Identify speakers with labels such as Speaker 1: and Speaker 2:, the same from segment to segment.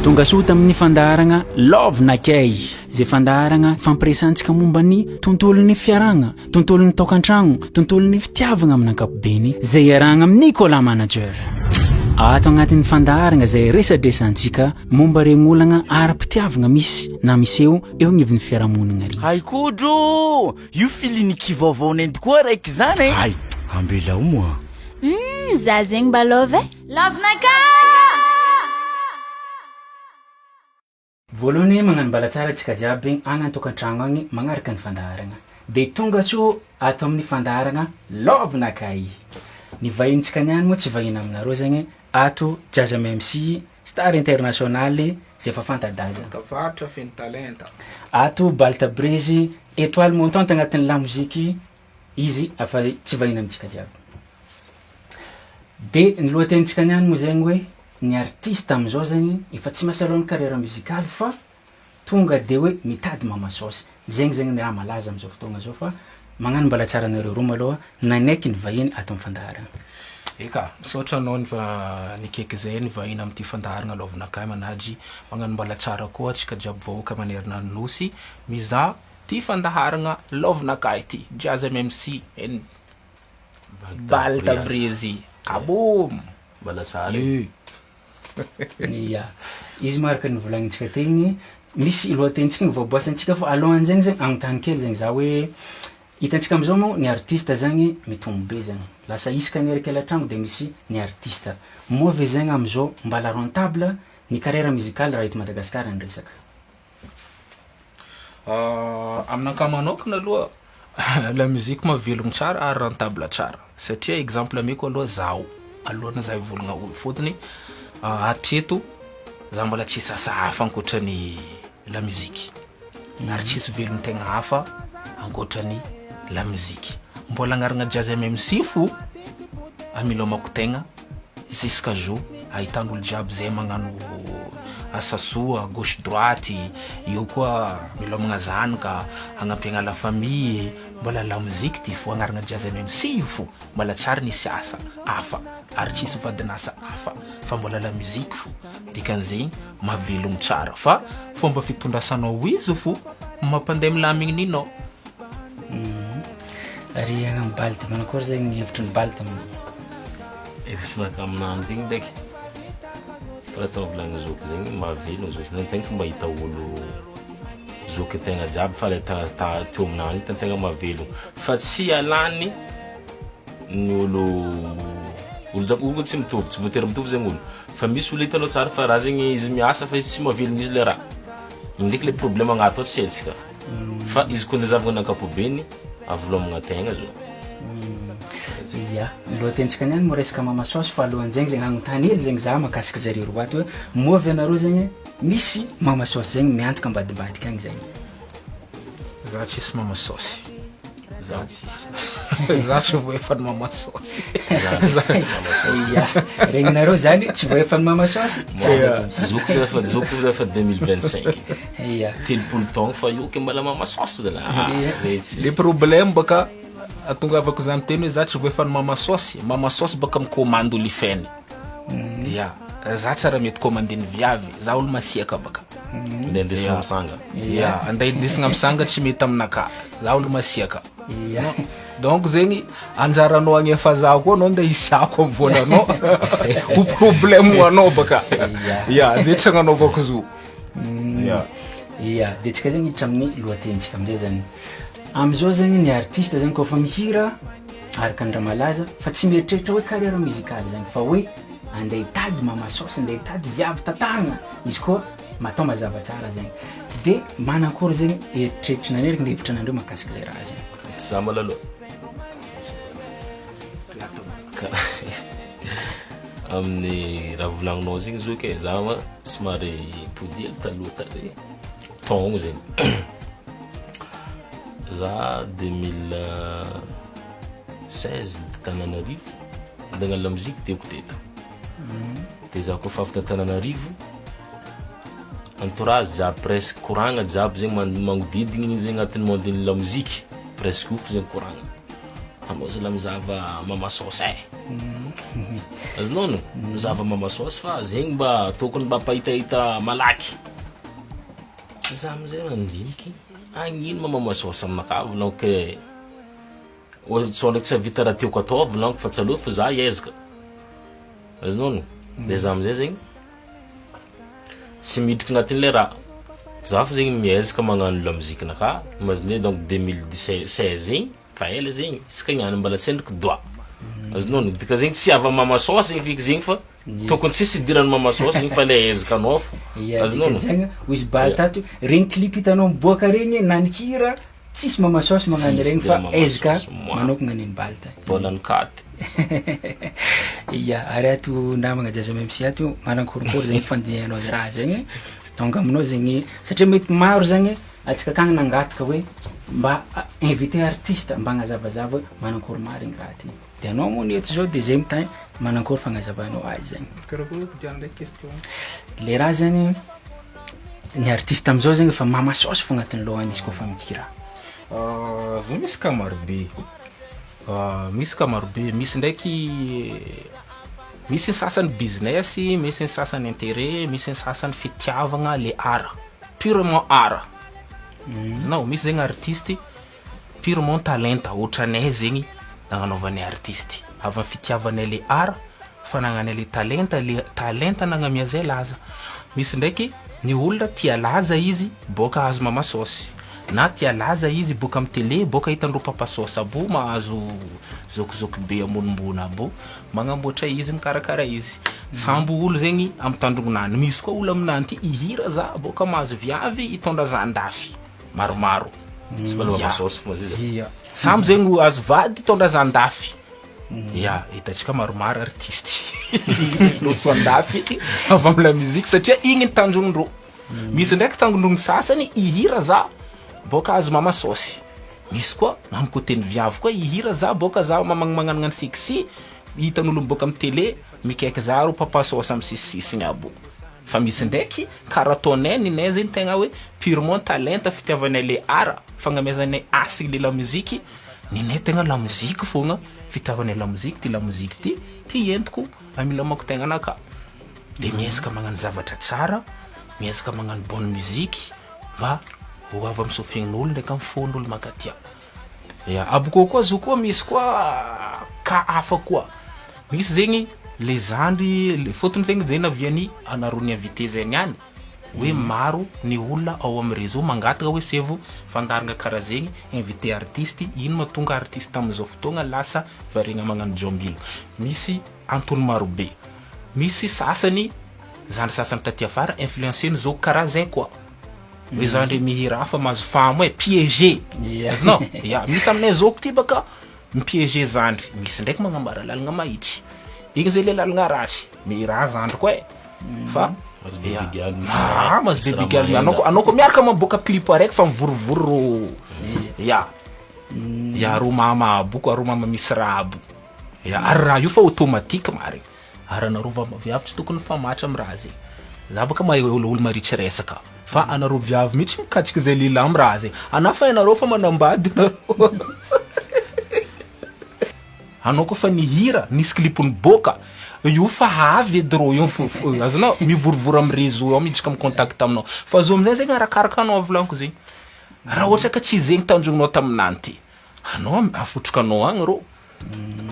Speaker 1: tonga soa tamin'ny fandaharagna love nakay zay fandaharagna fampiresantsika momba ny tontolon'ny fiaragna, tontolon'ny tokantragno, tontolon'ny fitiavagna amin'ny ankapobeny zay iarahagna amin'ny Nicolas Manager. Ato agnatin'ny fandaharagna zay resadresantsika momba regny olagna ara-pitiavagna misy na miseho eo agnivin'ny fiarahamonigna ary.
Speaker 2: Haikodro io filiniky vaovao nendy koa raiky zany ay ambela o moa
Speaker 3: za zegny mba love love nakay.
Speaker 1: Voalohany magnano balatsara antsika jiaby agny tokantragno agny magnaraka ny fandaharagna de tonga soa ato amin'ny fandaharagna love nakay. Ny vahintsika niany moa tsy vahina aminareo zegny ato Jazz MC star internationale zay efa fantadaza
Speaker 4: kavaratra feny talenta
Speaker 1: ato Balta Brezy étoile montante agnatin'ny la musique izy afa tsy vahina amintsika jiaby. De ny lohatenitsika niany moa zegny hoe ny artiste amizao zegny efa tsy mahasalony carrière musicale fa tonga de hoe mitady mamasosy zegny zegny ny raha malaza amizao fotoagna zao fa magnano mbala tsara anareo roa maloha nanaiky ny vahiny ato amin'ny fandaharagna.
Speaker 4: eka misaotra anao nikaiky zay ny vahina amin'ity fandaharagna love nakay manajy magnano mbala tsara koa atsika jiaby vahoaka manerina ny nosy mizaha ty fandaharagna love nakay ty Jazz MC and Balta Brezy kabom
Speaker 5: mbala tsara
Speaker 1: ya izy maraka ny volagnintsika tegny misy lohatenitsika igny voaboasantsika fa alohan'ny zegny zegny agnontany kely zegny za hoe hitantsika amizao moa ny artiste zegny mitombo be zegny lasa isaka nieraka elatragno de misy ny artiste move zegny amizao mbala rentable ny carrière musicale raha eto Madagasikara ny resaka.
Speaker 4: Aminakahy manokana aloha la musique mavelogno tsara ary rentable tsara satria exemple ameko aloha zaho alohana za volagna olo fotony hatreto za mbola tsisy asa hafa ankoatrany la musique ary tsisy velogny tegna hafa ankoatrany la musique mbola agnaragna Jazz MC fo amilomako tegna jusqu'à jour ahitan'olo jiaby zay magnano asa soa gauche droite io koa milomagna zanaka agnampigna la famille mbola la musique ty fo agnaragna Jazz MC fo mbola tsara nisy asa hafa ary tsisy vadinasa hafa fa mbola la musique fo dikan'zegny mavelogno tsara fa fomba fitondrasanao izy fo mampandeha milamigny ninao.
Speaker 1: Ary agny Balta manakory zegny hevitry ny Balta amin'ny
Speaker 5: efitrinaka aminany zegny ndraiky raha tao volagna zoky zegny mavelogno zo sy tegna fomba hita olo zoky tegna jiaby fa le teo aminany hitantegna mavelogno fa tsy alany ny olo jiaby tsy mitovy tsy voatery mitovy zegny olo fa misy olo hitanao tsara fa raha zegny izy miasa fa izy tsy mavelogno izy le raha igny ndraiky le problème agnato tsy haintsika fa izy koa nizavagna ankapobeny avolomagna tegna zo.
Speaker 1: ya lohatenitsika niany moa resaka mamasosy fa alohan'ny zegny zegny agnontany hely zegny za makasika zareo roa ato hoe movy anareo zegny misy mamasosy zegny miantoka ambadibadika agny zegny.
Speaker 4: Za tsisy mamasosy
Speaker 5: za tsisy
Speaker 4: za tsy voefa ny mamasosy
Speaker 1: ya regny nareo zany tsy voefa ny mamasosy
Speaker 5: zoko efa 2025
Speaker 1: ya
Speaker 5: telopolo taogno fa io ke mbala mamasosy zala
Speaker 4: le problème baka atongavako zany teny hoe za tsy voefa ny mamasosy baka mikomando olo ifeny ya za tsara mety komandiny viavy za olo masiaka baka
Speaker 5: ndesina misanga
Speaker 4: ya anday ndesina misanga tsy mety aminaka za olo masiaka
Speaker 1: ya
Speaker 4: donc zegny anjaranao agnefa za koa anao nda isako am volanao o problème anao baka ya zay tsy agnanaovako zo
Speaker 1: ya de tsika zegny hiditra amin'ny lohatenitsika amizay zany amizao zegny ny artiste zegny kofa mihira araka ny raha malaza fa tsy mieritreritra hoe carrière musicale zegny fa hoe andeha hitady mamasosy andeha hitady viavy tatagna izy koa matao mazava tsara zegny de manakory zegny eritreritry naneriky nde hevitra anandreo makasika zay raha zegny.
Speaker 5: Tsy za malaloha amin'ny raha volagninao zegny zo ke za ma somary podily taloha tary taogno zegny za 2016 Tananarivo andeha la musique teko teto de za koa fa afaka Tananarivo entourage za presque koragna jiaby zegny magnodidigny zegny agnatin'ny monde la musique presque ouf zegny koragna amozy la mizava mamasosy azonao no mizava mamasosy fa zegny mba tokony mba pahitahita malaky za amizay nandiniky agnino mamasosy aminaka volanko ke so ndraiky tsy vita raha tiako atao volanko fa tsaloha fa za iezaka azonao no de za amizay zegny tsy midriky agnatin'le raha za fa zegny miezaka magnano la muzikenaka imagine donc 2016 zegny fa ela zegny isika niany mbala tsendriky doigt azonao no dika zegny tsy ava mamasosy zegny fiky zegny fa tokony tsisy idirany mamasosy zegny fa le ezaka anao fo azonao no
Speaker 1: zegny hoizy bal tato regny clip hitanao miboaka regny nanikira tsisy mamasosy magnano regny fa ezaka manokana niny bal ta
Speaker 5: bolany katy
Speaker 1: ya ary ato namagna jaza memsi ato manakorokory zegny fandihanao raha zegny donc aminao zegny satria mety maro zegny atsika kagny nangataka hoe mba invité artiste mba agnazavazava manakory maro igny raha ty de anao moa neto zao de zegny tany manakory fagnazavanao azy zegny le raha zegny ny artiste amizao zegny fa mamasosy fo agnatin'ny lohany izy kofa mihira
Speaker 4: zo misy ka marobe misy ka marobe misy ndraiky misy ny sasany business misy ny sasany intérêt misy ny sasany fitiavagna le art purement art znao misy zegny artiste purement talenta ohatranay zegny nagnanaovanay artiste avy fitiavanay le art fa nagnanay le talenta nagnamia zay laza misy ndraiky ny olona tia laza izy boka azo mamasosy na tia laza izy boka amin'ny télé boka hitandro papasosy abo mahazo zokizoky be amonimbona abo magnamboatra izy mikarakara izy sambo olo zegny amin'ny tandrognanany misy koa olo aminany ty ihira za boka mahazo viavy hitondra zandafy maromaro
Speaker 5: tsy mba mamasosy fo zay
Speaker 4: sambo zegny azo vady hitondra zandafy ya hitantsika maromaro artiste loso andafy avy amin'ny la musique satria igny ny tandrondro misy ndraiky tandrondro sasany ihira za boka azo mamasosy misy koa amin'ny côté-ny viavy koa ihira za boka za magnanana sexy hitan'olo boka amin'ny télé mikaiky za ro papasosy amin'ny sisisiny abo fa misy ndraiky karaha ataonay ninay zegny tegna hoe purement talenta fitiavanay le art fagnamezanay asy le la musique ninay tegna la musique fogna fitiavanay la musique ty la musique ty entiko amilamako tegna anaka de miezaka magnano zavatra tsara miezaka magnano bonne musique mba ho avy amin'ny sofian'olo ndraiky amin'ny fon'olo makatia ya aboko koa zo koa misy koa ka hafa koa misy zegny le zandry le fotony zegny zay naviany anarony invité zay niany hoe maro ny olona ao amin'ny réseau mangataka hoe sevo fandaranga karaha zegny invité artiste ino mahatonga artiste am'izao fotoagna lasa variagna magnano jombilo misy antony marobe misy sasany zandry sasany taty afara influenceny zao karaha zay koa hoe zandry mihira fa mahazo famo hoe piégé azonao ya misy aminay zoko ty baka mipiégé zandry misy ndraiky magnambara lalagna mahitsy igny zay le lalagna rasy mihira zandry koa fa mazy bebigal anao ko miaraka maboaka clip araiky fa mivorovoro ya ro mama aboko ro mama misy raha abo ya ary raha io fa automatique mary ary anarova viavy tsy tokony famatra amin'ny raha zay za baka mahay olo maritra resaka fa anareo viavy mihitsy mikatrika zay lila amin'ny raha zay ana fa anareo fa manambady anao ko fa nihira nisy clipony boka io fa avy dro io azonao mivorovoro amin'ny réseau ao miditsika amin'ny contact aminao fa zo amizay zegny arakaraka anao volaniko zegny raha ohatra ka tsy zegny tanjongnao taminany ty anao afotrokanao agny ro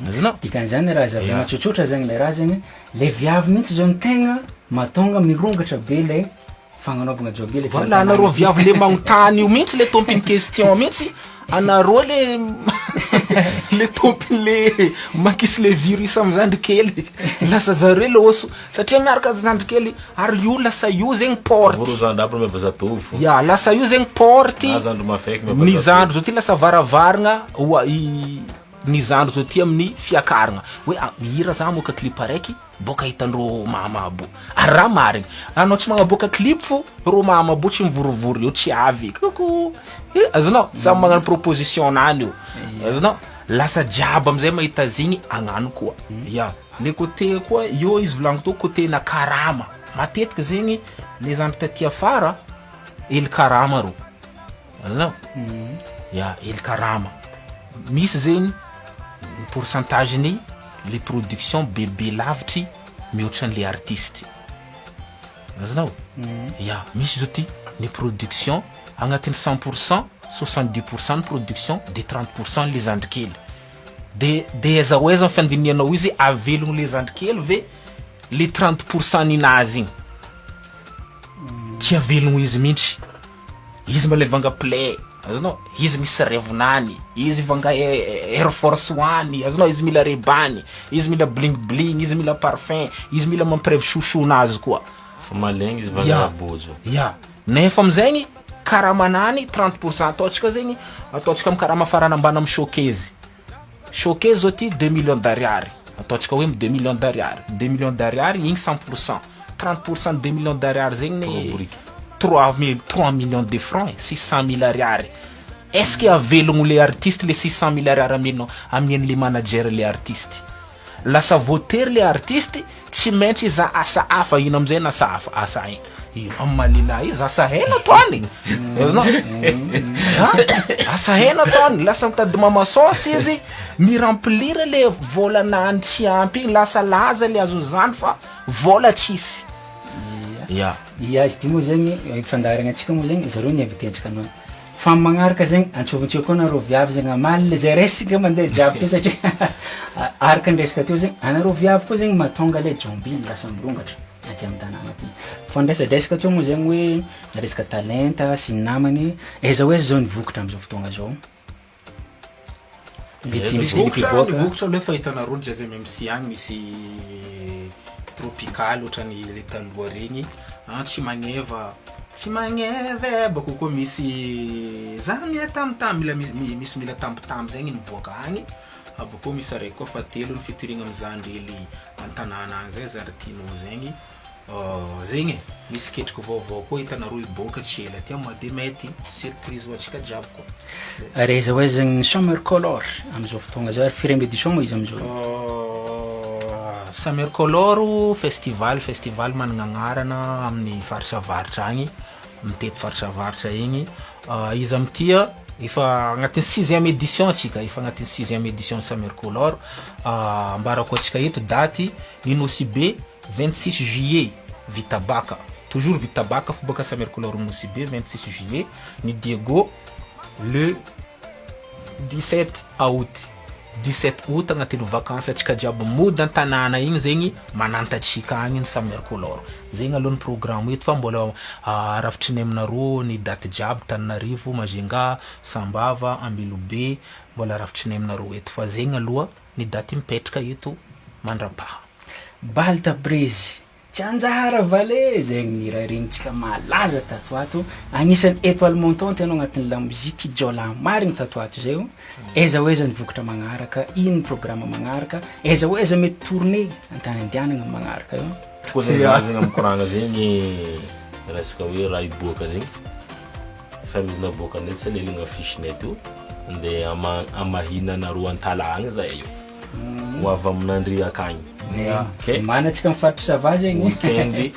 Speaker 4: azonao
Speaker 1: dikan'izany raha zavana tsotsotra zegny le raha zegny le viavy mihitsy zao ny tegna mahatonga mirongatra be le fagnanaovagna joby le
Speaker 4: voilà anareo viavy le magnontany io mihitsy le tompiny question mihitsy anareo le tompiny le makisy le virus amin'ny zandry kely lasa zareo le oso satria miaraka zandry kely ary io lasa io zegny porte ya lasa io zegny porte ny zandro zao ty lasa varavaragna ny zandro zao ty amin'ny fiakaragna hoe mihira za moka clip araiky boka hitandro mama abo ary raha marigny anao tsy magnaboaka clip fo ro mama abo tsy mivorovoro io tsy avy koko azonao samy magnano proposition nany io azonao lasa jiaby amizay mahita zegny agnano koa ya le côté koa io izy volaniko to côté na karama matetiky zegny le zandry taty afara el karama ro azonao ya el karama misy zegny pourcentage-ny les productions bebe lavitry mihoatra an'le artiste azonao ya misy zao ty ny production agnatin'ny 100% 70% ny production de 30% le zandrikely de aiza fandinianao izy avelogno le zandrikely ve le 30% ninazy igny tsy avelogno izy mihitsy izy mba le vanga play azonao izy misy revonany izy vanga Air Force One azonao izy mila rebany izy mila bling bling izy mila parfum izy mila mampirevo chouchounazy koa
Speaker 5: fa malegny izy vanga bojo
Speaker 4: ya nefa amizegny karamanany 30% ataotsika zegny ataotsika am karama farana ambana am showcase zao ty 2 millions d'ariary ataotsika hoe 2 millions d'ariary 2 millions d'ariary igny 100% 30% 2 millions d'ariary zegny 3 millions de francs 600 000 ariary est-ce que avelogno le artiste le 600 000 ariary amien'le manager le artiste lasa voatery le artiste tsy maintsy za asa hafa ino amizay na asa hafa asa ino amalila izy asa hena toany asa hena toany lasa mitady mamasosy izy miremplir le volanany tsy ampy igny lasa laza le azony fa vola tsisy
Speaker 1: ya izy ty moa zegny fandaragna antsika moa zegny zareo ny invitentsika anao fa magnaraka zegny antsovintsika koa nareo viavy zegny amaly zay resaka mandeha jiaby teo satria araka ny resaka teo zegny anareo viavy koa zegny mahatonga le jombiny lasa mirongatra aty amin'ny tanàna aty fa ndraisadresaka teo moa zegny hoe resaka talenta sy namany aiza hoe zao nivokatra am'izao fotoagna zao
Speaker 4: vokatra le fahitanareo ndray zay MC agny misy tropical ohatrany le taloha regny tsy magneva bako koa misy za mia tamtam misy mila tamtam zegny niboaka agny abako misy araiky koa fa telo ny featuring am'zandrely antanàna agny zay Zartino zegny zegny misy ketriko vaovao koa hitanareo iboaka tsy ela ty mois de mai ty surprise ho antsika jiaby koa
Speaker 1: reza hoe zegny Summer Color am'izao fotoagna zao firème édition moa izy am'izao
Speaker 4: Summer Color festival managna anarana amin'ny faritra agny mitety faritra igny izy amtia efa agnatin'ny 6e édition atsika efa agnatin'ny 6e édition Summer Color ambarako atsika eto daty Nosy-Be 26 juillet Vitabaka toujours Vitabaka fobaka Summer Color Nosy-Be 26 juillet ni Diego le 17 août agnatin'ny vacances atsika jiaby mody an-tanàna igny zegny manantatsika agny ny Summer Color zegny aloha ny programme eto fa mbola rafitry ny aminareo ny daty jiaby Tananarivo Majunga Sambava Ambelobe mbola rafitry ny aminareo eto fa zegny aloha ny daty mipetraka eto mandrapaha
Speaker 1: Balta Brezy tsy anjara vale zegny ny raha regnitsika malaza tato ato agnisan'ny étoile montante anao agnatin'ny la musique jola marigny tato ato zay aiza hoe aiza nivokatra magnaraka ino programme magnaraka aiza hoe aiza mety tournée antany andianagna magnaraka io
Speaker 5: koa zegny amkoragna zegny resaka hoe raha iboaka zegny fa midina boaka nety sa lelagna affichenay to andeha amahina nareo antala agny zay io ho avy amin'andry akagny
Speaker 1: manatsika mifaritry sava zegny
Speaker 5: weekend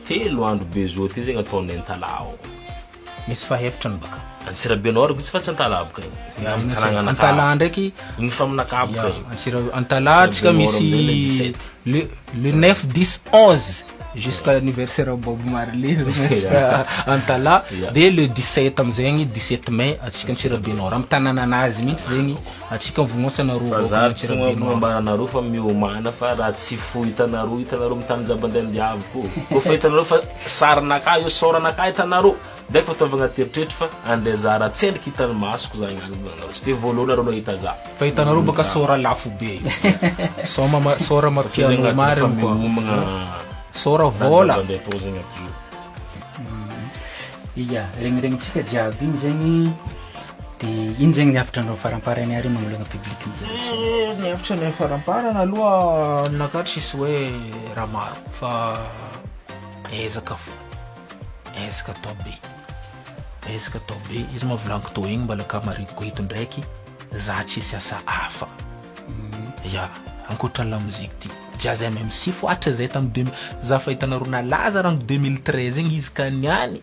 Speaker 5: telo andro be zao ty zegny ataonay antalao
Speaker 4: misy fahevitrany baka
Speaker 5: Antsirabenor izy fa tsy antalabaka igny
Speaker 4: antala ndraiky
Speaker 5: igny fa aminakaboka igny
Speaker 4: antala atsika misy le 9 10 11 jusqu'à l'anniversaire de Bob Marley antala de le 17 amzegny 17 mai atsika Antsirabenor am tanananazy mihitsy zegny atsika mivognosana roa
Speaker 5: Antsirabenor mbanareo fa miomana fa raha tsy fo hitanareo mitany jabandandiavy ko fa hitanareo fa sarinaka io soranaka hitanareo dek fataovagna teritreritry fa andeha zara tsendriky hitany masoko zany agny tsy de voalohany rano hita za
Speaker 4: fa hitanareo baka sora lafo be sora mapiano mariny koa sora vola
Speaker 1: iya regniregnitsika jiaby igny zegny de ino zegny niafitra anao faramparany ary magnoloagna public mijery
Speaker 4: niafitra ny faramparana aloha naka tsisy hoe raha maro fa ezaka atao be izy mavolagniko to igny mbalaka mariko hito ndraiky za tsisy asa hafa ya ankoatran'ny la muzika ty jazz MC foatra zay tam za fa hitanareo nalaza rango 2013 igny izy ka niany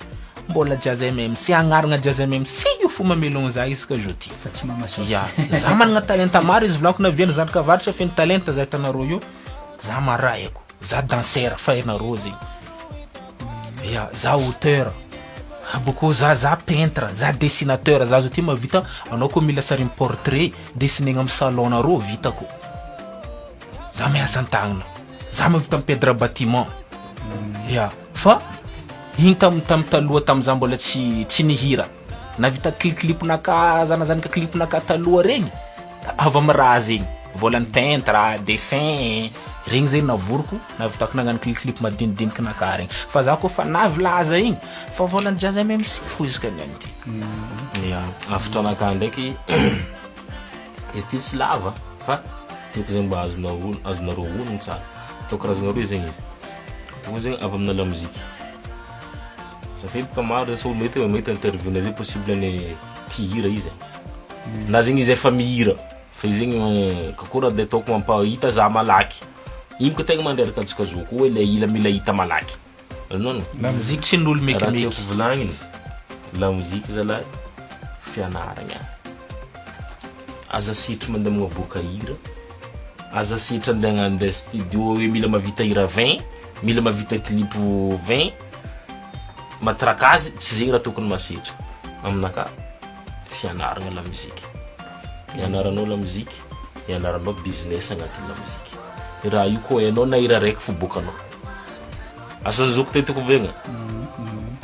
Speaker 4: mbola jazz MM sy agnaragna jazz MM sy io fo mamelogno za isaka jody
Speaker 1: fa tsy mamasao
Speaker 4: ya za managna talenta maro izy volako na viana zanaka avaratra feno talenta za hitanareo io za marayako za danseur fa hainareo zegny ya za auteur boko za peintre za dessinateur za zo ty mavita anao ko mila sary portrait dessiné am salon nareo vitako za miasa an-tagnana za mavita mipedra bâtiment ya fa igny tam taloha tamza mbola tsy nihira navita clipnaka zanazanika clipnaka taloha regny avy am raha zegny volany peintre dessin regny zegny navoroko navitako nagnano clip madinidiniky naka regny fa za ko fa navlaza igny fa volany jazz même si fo izy kaniany ty
Speaker 5: ya afatra anaka ndraiky izy ty tsy lava fa tiako zegny mba azonareo ologno tsara atao karazagna roe zegny izy toko zegny avy amina la muzika ça fait pas mal so mety interview na zay possible ne tihira izy na zegny izy efa mihira fa izy zegny kakora de toko mampahita za malaky iny ko tegna manderaka antsika zoko hoe le ila mila hita malaky non
Speaker 4: la musique tsy n'olo mekimeky
Speaker 5: ko volagniny la musique zala fianaragna aza sitry mandeha magnaboaka hira aza sitry andeha studio hoe mila mavita hira 20 mila mavita clip 20 matrakazy tsy zegny raha tokony masitry aminaka fianaragna la musique ianaranao la musique ianaranao business agnatin'ny la musique raha io ko hainao na hira raiky fo bokanao asa zoko tetiko vegna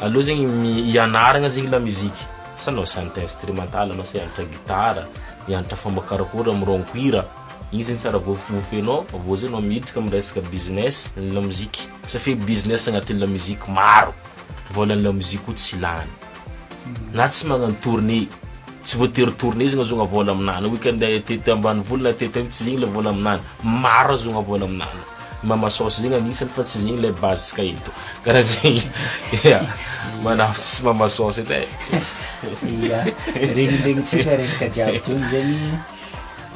Speaker 5: aloha zegny ianaragna zegny la musique sanao sante instrumental anao sa hianatra gitara hianatra fomba karakora mironkohira igny zegny tsara voafofenao avao zay anao miditra amin'ny resaka business la musique ça fait business agnatin'ny la musique maro volan'ny la musique ko tsy lany na tsy magnano tournée tsy voatery tournée zegny azogna vola aminany weekend tety ambany volana tety tsy zegny le vola aminany maro azogna vola aminany mamasosy zegny anisany fa tsy zegny le base ska eto karaha zegny ya manafo tsy mamasosy edy
Speaker 1: ya regny tsika resaka jiaby tony zegny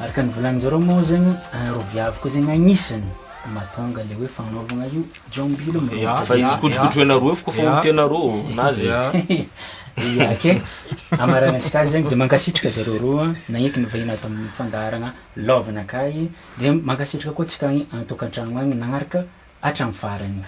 Speaker 1: araka ny volagnin-jareo moa zegny ro viavy koa zegny agnisany matonga le hoe fanaovagna io jombilo
Speaker 5: fa izy kotrokotroenareo efa kofa mitenareo nazy
Speaker 1: ke amaranantsika zegny de mankasitraka zareo roa nagneky nivahina tamin'ny fandaragna love nakay de mankasitraka koa tsika any an-tokantrano agny nagnaraka hatramin'ny farany